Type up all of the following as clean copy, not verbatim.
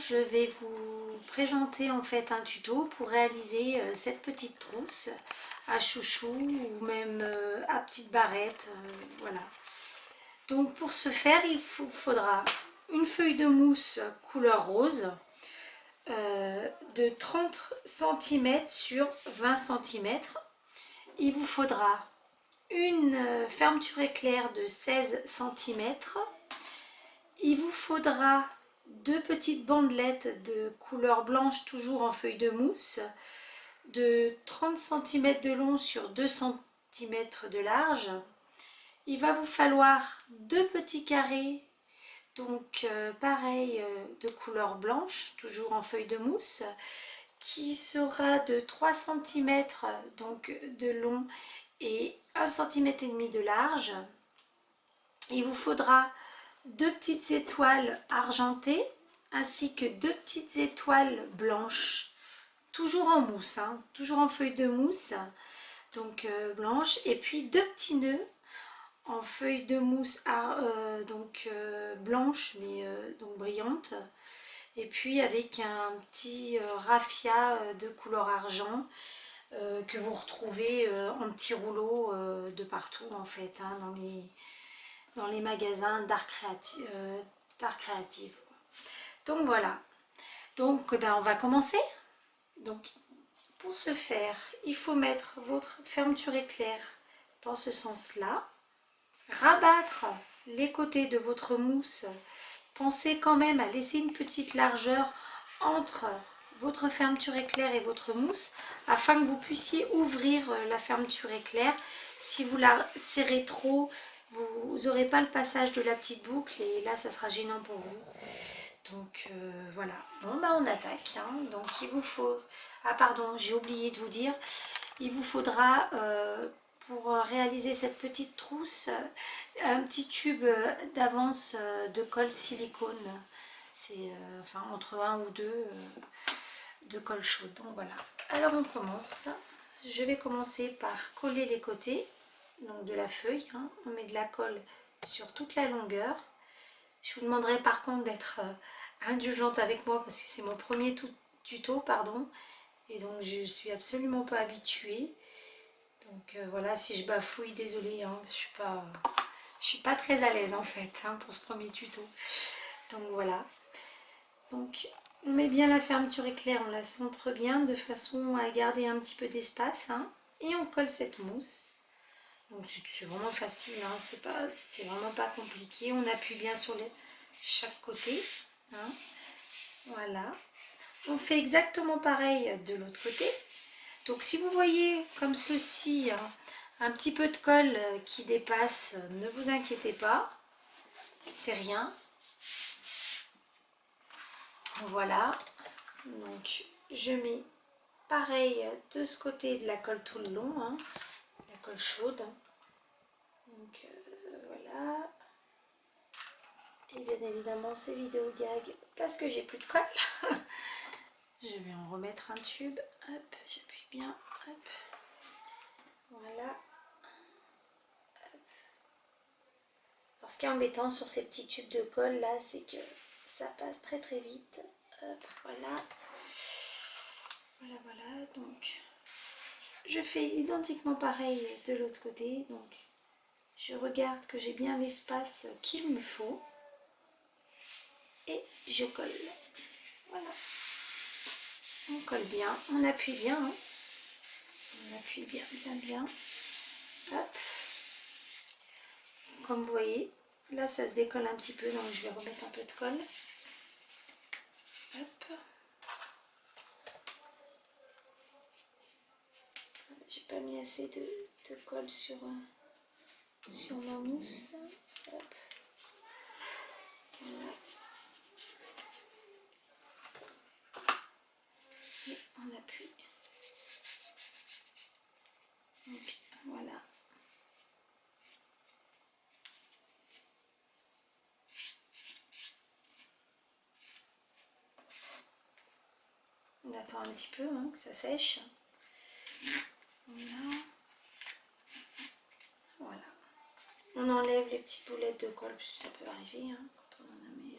Je vais vous présenter en fait un tuto pour réaliser cette petite trousse à chouchou ou même à petite barrette, voilà. Donc pour ce faire, il vous faudra une feuille de mousse couleur rose de 30 cm sur 20 cm. Il vous faudra une fermeture éclair de 16 cm. Il vous faudra deux petites bandelettes de couleur blanche, toujours en feuille de mousse, de 30 cm de long sur 2 cm de large. Il va vous falloir deux petits carrés, donc pareil, de couleur blanche, toujours en feuille de mousse, qui sera de 3 cm donc de long et 1,5 cm de large. Il vous faudra deux petites étoiles argentées ainsi que deux petites étoiles blanches, toujours en mousse, hein, toujours en feuille de mousse, donc blanche, et puis deux petits nœuds en feuille de mousse blanche mais donc brillante, et puis avec un petit raffia de couleur argent que vous retrouvez en petits rouleaux de partout en fait, hein, dans les magasins d'art créatif. Donc voilà, donc on va commencer. Donc pour ce faire, il faut mettre votre fermeture éclair dans ce sens là, rabattre les côtés de votre mousse, pensez quand même à laisser une petite largeur entre votre fermeture éclair et votre mousse afin que vous puissiez ouvrir la fermeture éclair. Si vous la serrez trop, vous n'aurez pas le passage de la petite boucle et là ça sera gênant pour vous. Donc voilà, bon on attaque, hein. Donc il vous faut, ah pardon, j'ai oublié de vous dire, il vous faudra pour réaliser cette petite trousse un petit tube d'avance de colle silicone, c'est enfin entre un ou deux de colle chaude. Donc voilà, alors on commence. Je vais commencer par coller les côtés donc de la feuille, hein. On met de la colle sur toute la longueur. Je vous demanderai par contre d'être indulgente avec moi parce que c'est mon premier tuto, pardon, et donc je suis absolument pas habituée. Donc voilà, si je bafouille, désolée, hein, je suis pas très à l'aise en fait, hein, pour ce premier tuto. Donc voilà. Donc on met bien la fermeture éclair, on la centre bien de façon à garder un petit peu d'espace, hein, et on colle cette mousse. Donc c'est vraiment facile, hein, c'est vraiment pas compliqué. On appuie bien sur chaque côté, hein, voilà. On fait exactement pareil de l'autre côté. Donc si vous voyez comme ceci un petit peu de colle qui dépasse, ne vous inquiétez pas, c'est rien. Voilà, donc je mets pareil de ce côté de la colle tout le long, hein, la colle chaude. Donc voilà. Et bien évidemment c'est vidéo gag parce que j'ai plus de colle. Je vais en remettre un tube. Hop, j'appuie bien. Hop. Voilà. Hop. Alors ce qui est embêtant sur ces petits tubes de colle là, c'est que ça passe très très vite. Hop, voilà. Voilà, donc je fais identiquement pareil de l'autre côté. Donc je regarde que j'ai bien l'espace qu'il me faut. Et je colle. Voilà. On colle bien, on appuie bien. Hein. On appuie bien. Hop. Comme vous voyez, là ça se décolle un petit peu, donc je vais remettre un peu de colle. Hop. J'ai pas mis assez de colle sur ma mousse. Hop. Voilà. Et on appuie. Donc voilà. On attend un petit peu que ça sèche. Voilà. On enlève les petites boulettes de colle parce que ça peut arriver quand on en a mis.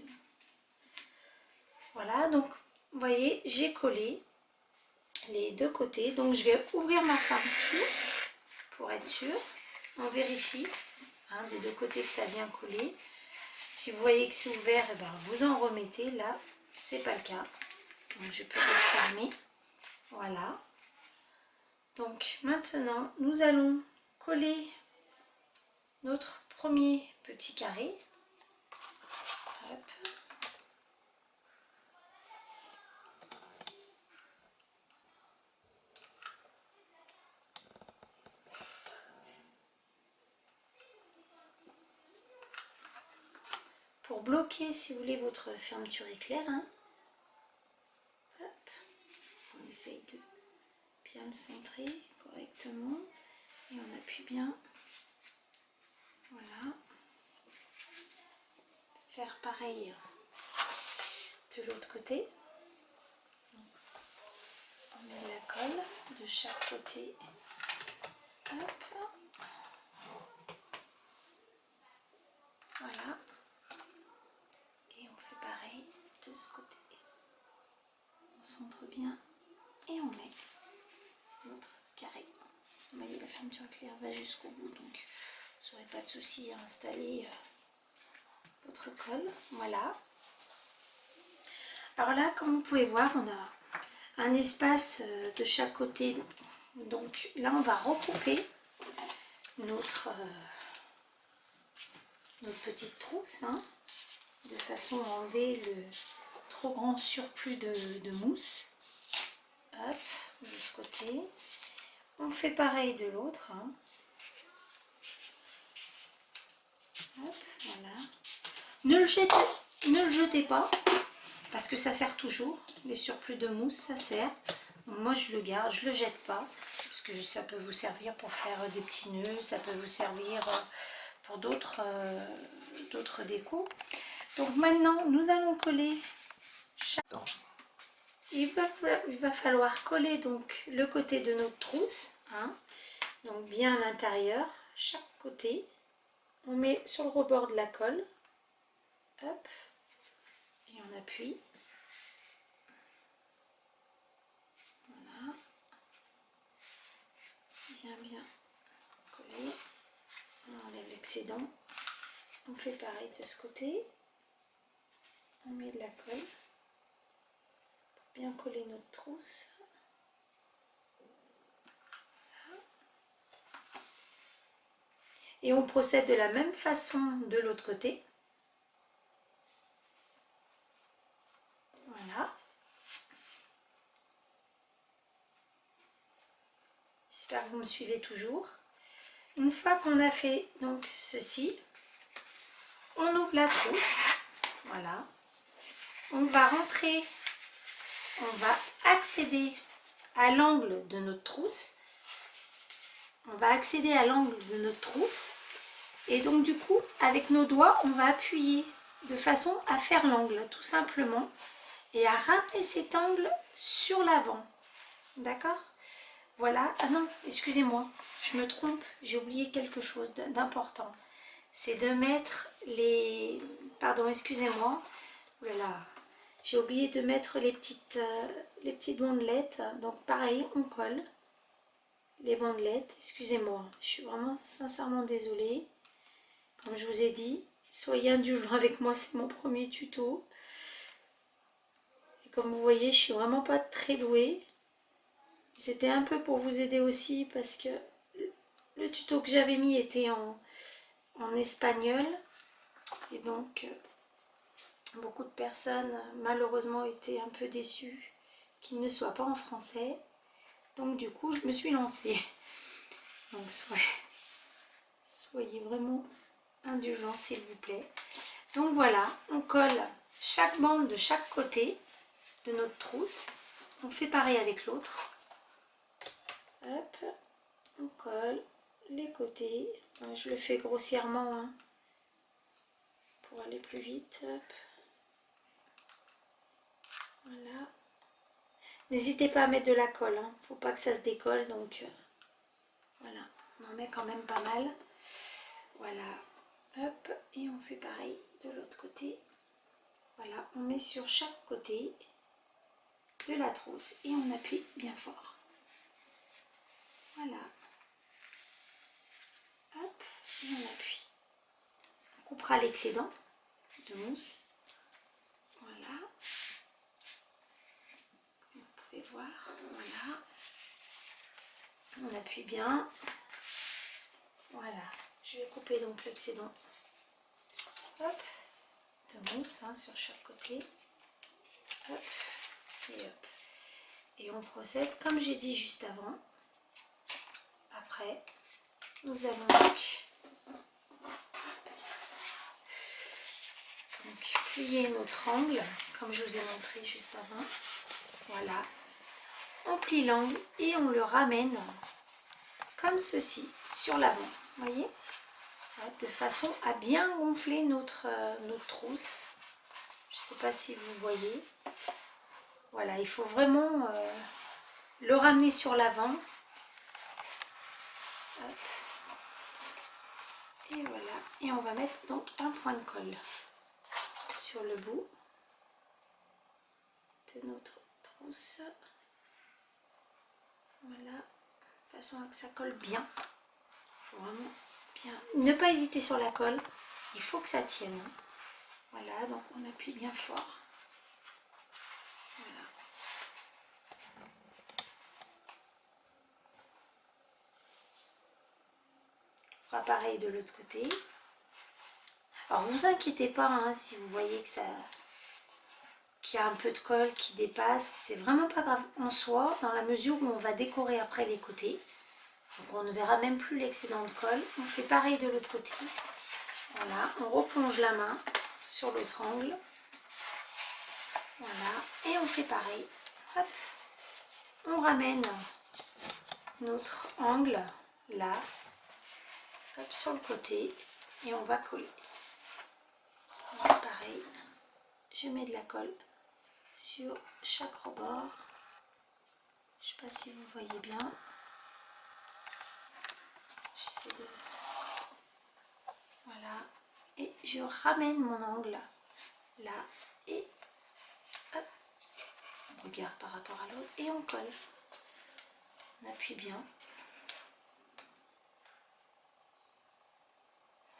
Voilà, donc vous voyez, j'ai collé les deux côtés. Donc je vais ouvrir ma fermeture pour être sûr. On vérifie hein, des deux côtés que ça vient coller. Si vous voyez que c'est ouvert, et ben, vous en remettez. Là, c'est pas le cas. Donc je peux refermer. Voilà. Donc maintenant, nous allons coller notre premier petit carré. Hop. Pour bloquer, si vous voulez, votre fermeture éclair, hein. Hop. On essaye de bien le centrer correctement et on appuie bien. Voilà. Faire pareil de l'autre côté. On met de la colle de chaque côté. Hop. Voilà. Et on fait pareil de ce côté. On centre bien et on met notre carré. Vous voyez, la fermeture éclair va jusqu'au bout, donc vous n'aurez pas de souci à installer votre colle. Voilà. Alors là, comme vous pouvez voir, on a un espace de chaque côté. Donc là, on va recouper notre petite trousse, hein, de façon à enlever le trop grand surplus de mousse. Hop, de ce côté. On fait pareil de l'autre. Hein. Hop, voilà. Ne le jetez pas, parce que ça sert toujours. Les surplus de mousse, ça sert. Donc moi, je le garde, je le jette pas, parce que ça peut vous servir pour faire des petits nœuds, ça peut vous servir pour d'autres décos. Donc maintenant, nous allons coller chaque... Il va falloir coller donc le côté de notre trousse, hein, donc bien à l'intérieur, chaque côté. On met sur le rebord de la colle, hop, et on appuie. Voilà, bien coller. On enlève l'excédent. On fait pareil de ce côté. On met de la colle pour bien coller notre trousse. Et on procède de la même façon de l'autre côté. Voilà. J'espère que vous me suivez toujours. Une fois qu'on a fait donc ceci, on ouvre la trousse. Voilà. On va rentrer, on va accéder à l'angle de notre trousse. On va accéder à l'angle de notre trousse. Et donc du coup, avec nos doigts, on va appuyer de façon à faire l'angle, tout simplement. Et à ramener cet angle sur l'avant. D'accord? Voilà. Ah non, excusez-moi, je me trompe. J'ai oublié quelque chose d'important. C'est de mettre les... Pardon, excusez-moi. Oh là là. J'ai oublié de mettre les petites bandelettes. Donc pareil, on colle les bandelettes. Excusez-moi, je suis vraiment sincèrement désolée. Comme je vous ai dit, soyez indulgents avec moi, c'est mon premier tuto. Et comme vous voyez, je suis vraiment pas très douée. C'était un peu pour vous aider aussi parce que le tuto que j'avais mis était en espagnol. Et donc, beaucoup de personnes malheureusement étaient un peu déçues qu'il ne soit pas en français. Donc du coup, je me suis lancée. Donc soyez vraiment indulgents s'il vous plaît. Donc voilà, on colle chaque bande de chaque côté de notre trousse. On fait pareil avec l'autre. Hop, on colle les côtés. Je le fais grossièrement hein, pour aller plus vite. Hop. Voilà. N'hésitez pas à mettre de la colle, hein. Faut pas que ça se décolle, donc voilà, on en met quand même pas mal. Voilà, hop, et on fait pareil de l'autre côté. Voilà, on met sur chaque côté de la trousse et on appuie bien fort. Voilà. Hop, et on appuie. On coupera l'excédent de mousse. Voilà. Comme vous pouvez voir, voilà. On appuie bien. Voilà. Je vais couper donc l'excédent. Hop, de mousse hein, sur chaque côté. Hop, et hop. Et on procède comme j'ai dit juste avant. Après, nous allons donc plier notre angle, comme je vous ai montré juste avant. Voilà. On plie l'angle et on le ramène comme ceci sur l'avant. Voyez, de façon à bien gonfler notre trousse. Je ne sais pas si vous voyez. Voilà, il faut vraiment le ramener sur l'avant. Et voilà. Et on va mettre donc un point de colle sur le bout de notre trousse. Voilà, de façon à que ça colle bien. Vraiment bien. Ne pas hésiter sur la colle, il faut que ça tienne. Voilà, donc on appuie bien fort. Voilà. On fera pareil de l'autre côté. Alors vous inquiétez pas hein, si vous voyez que ça, qu'il y a un peu de colle qui dépasse, c'est vraiment pas grave en soi, dans la mesure où on va décorer après les côtés. Donc on ne verra même plus l'excédent de colle. On fait pareil de l'autre côté. Voilà, on replonge la main sur l'autre angle. Voilà, et on fait pareil. Hop, on ramène notre angle là, hop, sur le côté, et on va coller. Voilà, pareil, je mets de la colle sur chaque rebord. Je ne sais pas si vous voyez bien. J'essaie de... Voilà, et je ramène mon angle là, et hop, on regarde par rapport à l'autre, et on colle. On appuie bien.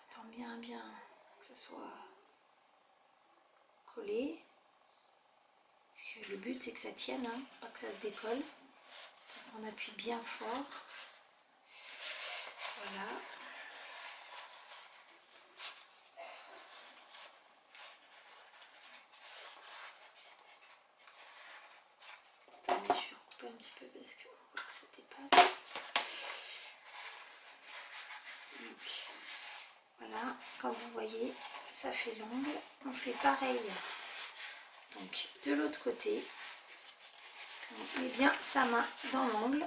Attends bien que ça soit collé. Parce que le but c'est que ça tienne, hein, pas que ça se décolle. Donc on appuie bien fort. Voilà. Attendez, je vais recouper un petit peu parce qu'on voit que ça dépasse. Donc, voilà, comme vous voyez, ça fait l'angle. On fait pareil. Donc de l'autre côté, on met bien sa main dans l'angle.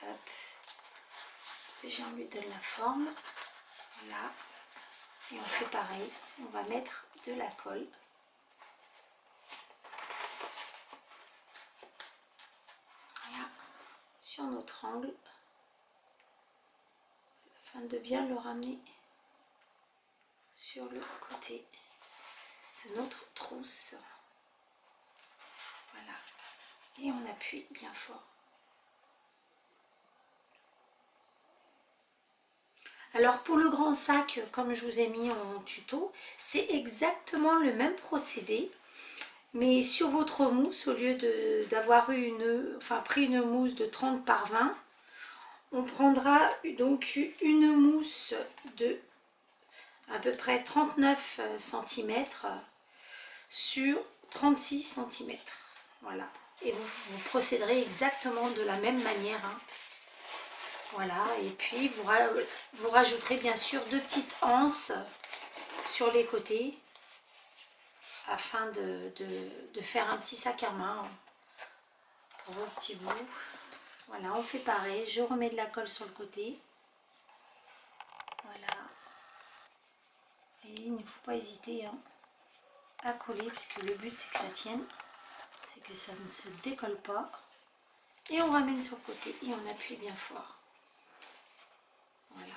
Hop. Déjà on lui donne la forme. Voilà. Et on fait pareil. On va mettre de la colle. Voilà. Sur notre angle. Afin de bien le ramener sur le côté de notre trousse. Voilà. Et on appuie bien fort. Alors pour le grand sac, comme je vous ai mis en tuto, c'est exactement le même procédé. Mais sur votre mousse, au lieu d'avoir pris une mousse de 30 par 20, on prendra donc une mousse de à peu près 39 cm sur 36 cm. Voilà. Et vous procéderez exactement de la même manière. Hein. Voilà. Et puis vous rajouterez bien sûr 2 petites anses sur les côtés afin de faire un petit sac à main pour vos petits bouts. Voilà, on fait pareil. Je remets de la colle sur le côté. Voilà. Et il ne faut pas hésiter hein, à coller puisque le but c'est que ça tienne. C'est que ça ne se décolle pas. Et on ramène sur le côté et on appuie bien fort. Voilà.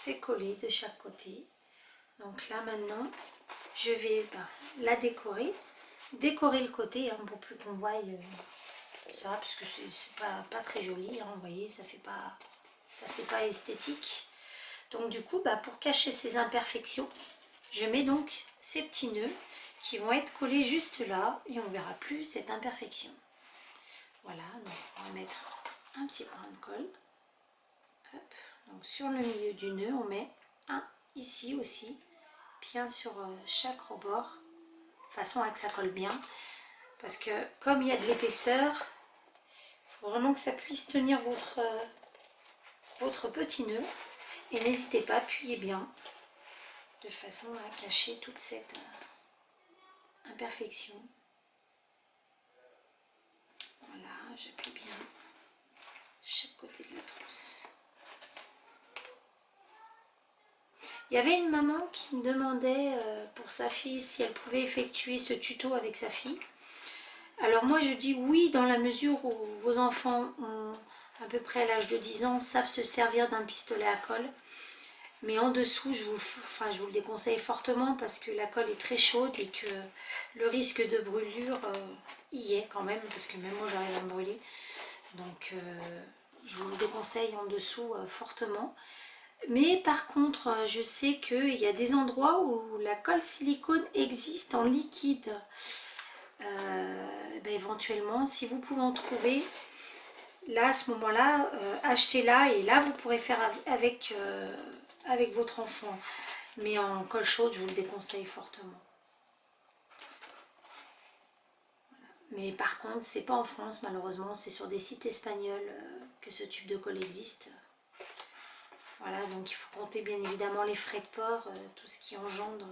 c'est collé de chaque côté. Donc là maintenant, je vais la décorer le côté hein, pour plus qu'on voie ça, parce que c'est pas très joli, hein, vous voyez, ça fait pas esthétique. Donc du coup, pour cacher ces imperfections, je mets donc ces petits nœuds qui vont être collés juste là et on verra plus cette imperfection. Voilà, donc on va mettre un petit brin de colle. Hop. Donc sur le milieu du nœud, on met un ici aussi, bien sur chaque rebord, de façon à que ça colle bien. Parce que comme il y a de l'épaisseur, il faut vraiment que ça puisse tenir votre petit nœud. Et n'hésitez pas à appuyer bien, de façon à cacher toute cette imperfection. Voilà, j'appuie bien chaque côté de la trousse. Il y avait une maman qui me demandait pour sa fille si elle pouvait effectuer ce tuto avec sa fille. Alors moi je dis oui dans la mesure où vos enfants ont à peu près à l'âge de 10 ans, savent se servir d'un pistolet à colle. Mais en dessous, je vous le déconseille fortement parce que la colle est très chaude et que le risque de brûlure y est quand même, parce que même moi j'arrive à me brûler. Donc je vous le déconseille en dessous fortement. Mais par contre, je sais qu'il y a des endroits où la colle silicone existe en liquide. Éventuellement, si vous pouvez en trouver, là à ce moment-là, achetez-la et là vous pourrez faire avec votre enfant. Mais en colle chaude, je vous le déconseille fortement. Voilà. Mais par contre, c'est pas en France malheureusement, c'est sur des sites espagnols que ce tube de colle existe. Voilà, donc il faut compter bien évidemment les frais de port, tout ce qui engendre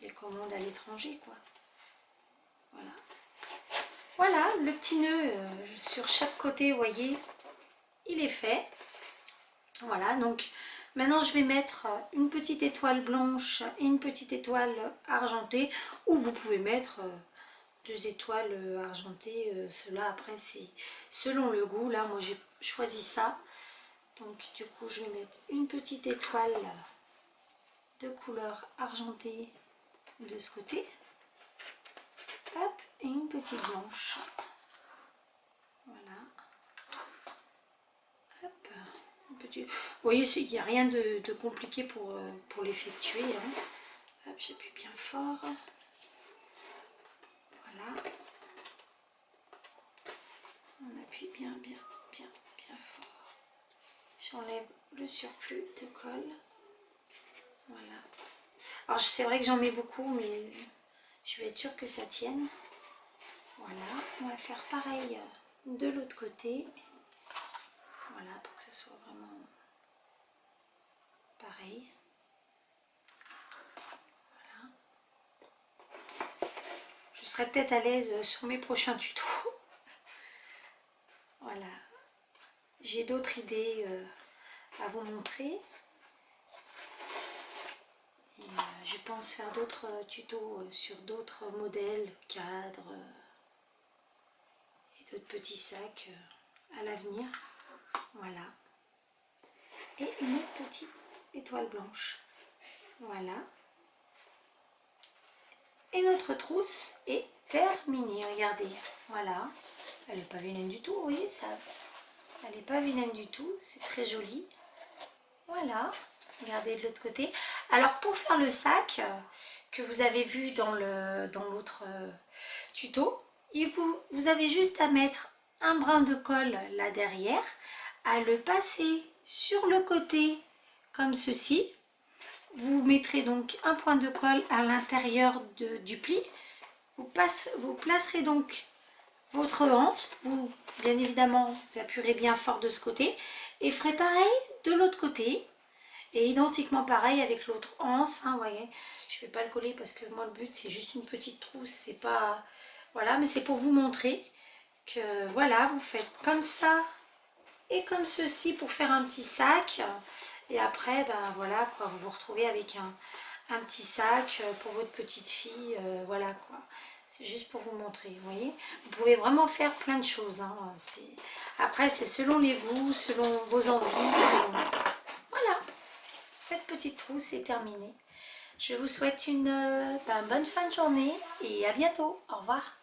les commandes à l'étranger, quoi. Voilà. Voilà, le petit nœud sur chaque côté, vous voyez, il est fait. Voilà, donc maintenant je vais mettre une petite étoile blanche et une petite étoile argentée, ou vous pouvez mettre 2 étoiles argentées, cela après c'est selon le goût. Là moi j'ai choisi ça, donc du coup je vais mettre une petite étoile de couleur argentée de ce côté, hop, et une petite blanche. Voilà. Hop. Vous voyez, il n'y a rien de compliqué pour l'effectuer. Hein. J'appuie bien fort. Voilà. On appuie bien fort. J'enlève le surplus de colle. Voilà. Alors c'est vrai que j'en mets beaucoup, mais je vais être sûre que ça tienne. Voilà. On va faire pareil de l'autre côté. Voilà, pour que ça soit vraiment pareil. Voilà. Je serai peut-être à l'aise sur mes prochains tutos. Voilà. J'ai d'autres idées à vous montrer. Et, je pense faire d'autres tutos sur d'autres modèles, cadres et d'autres petits sacs à l'avenir. Voilà. Et une autre petite étoile blanche. Voilà. Et notre trousse est terminée. Regardez. Voilà. Elle n'est pas vilaine du tout. Vous voyez ça? Elle n'est pas vilaine du tout. C'est très joli. Voilà. Regardez de l'autre côté. Alors pour faire le sac que vous avez vu dans l'autre tuto, vous avez juste à mettre un brin de colle là derrière, à le passer sur le côté comme ceci. Vous mettrez donc un point de colle à l'intérieur du pli. Vous placerez donc votre hanche. Bien évidemment, vous appuierez bien fort de ce côté et ferez pareil de l'autre côté. Et identiquement pareil avec l'autre anse, hein, voyez. Je ne vais pas le coller parce que moi le but c'est juste une petite trousse, c'est pas... Voilà, mais c'est pour vous montrer que voilà, vous faites comme ça et comme ceci pour faire un petit sac. Et après, ben voilà, quoi, vous vous retrouvez avec un petit sac pour votre petite fille, voilà quoi. C'est juste pour vous montrer, vous voyez. Vous pouvez vraiment faire plein de choses, hein. Après, c'est selon les goûts, selon vos envies, selon... Voilà. cette petite trousse est terminée. Je vous souhaite une bonne fin de journée et à bientôt. Au revoir.